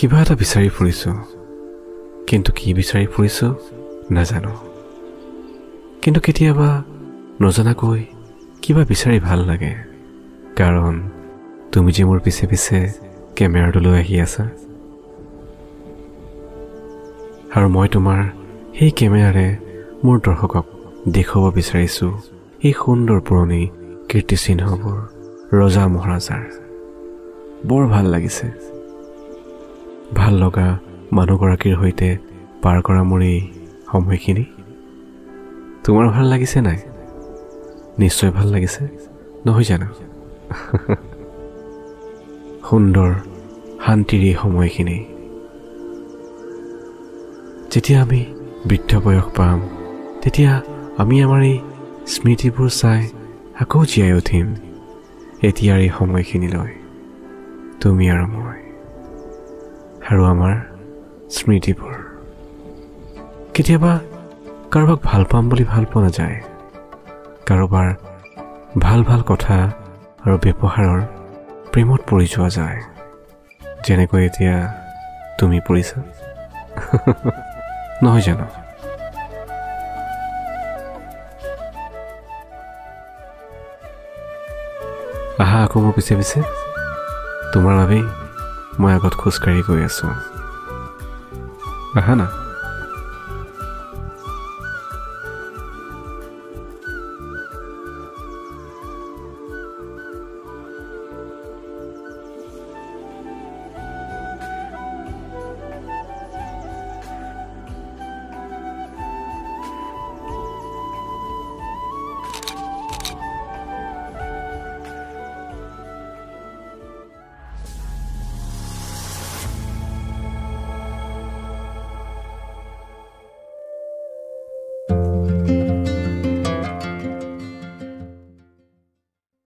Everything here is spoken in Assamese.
কিবা এটা বিচাৰি ফুৰিছোঁ, কিন্তু কি বিচাৰি ফুৰিছোঁ নাজানো। কিন্তু কেতিয়াবা নজনাকৈ কিবা বিচাৰি ভাল লাগে, কাৰণ তুমি যে মোৰ পিছে পিছে কেমেৰাটোলৈ আহি আছা, আৰু মই তোমাৰ সেই কেমেৰাৰে মোৰ দৰ্শকক দেখুৱাব বিচাৰিছোঁ এই সুন্দৰ পুৰণি কীৰ্তিচিহ্নবোৰ ৰজা মহাৰাজাৰ। বৰ ভাল লাগিছে। ভাল লগা মানুহগৰাকীৰ সৈতে পাৰ কৰা মোৰ এই সময়খিনি তোমাৰ ভাল লাগিছে নাই? নিশ্চয় ভাল লাগিছে, নহয় জানো? সুন্দৰ শান্তিৰ এই সময়খিনি, যেতিয়া আমি বৃদ্ধ বয়স পাম, তেতিয়া আমি আমাৰ এই স্মৃতিবোৰ চাই আকৌ জীয়াই উঠিম এতিয়াৰ এই সময়খিনিলৈ, তুমি আৰু মই আৰু আমাৰ স্মৃতিবোৰ। কেতিয়াবা কাৰোবাক ভাল পাম বুলি ভাল পোৱা নাযায়, কাৰোবাৰ ভাল ভাল কথা আৰু ব্যৱহাৰৰ প্ৰেমত পৰি যোৱা যায়, যেনেকৈ এতিয়া তুমি পৰিছা। নহয় জানো? আহা আকৌ মোৰ পিছে পিছে, তোমাৰ বাবেই মই আগত খোজকাঢ়ি গৈ আছোঁ। আহা না।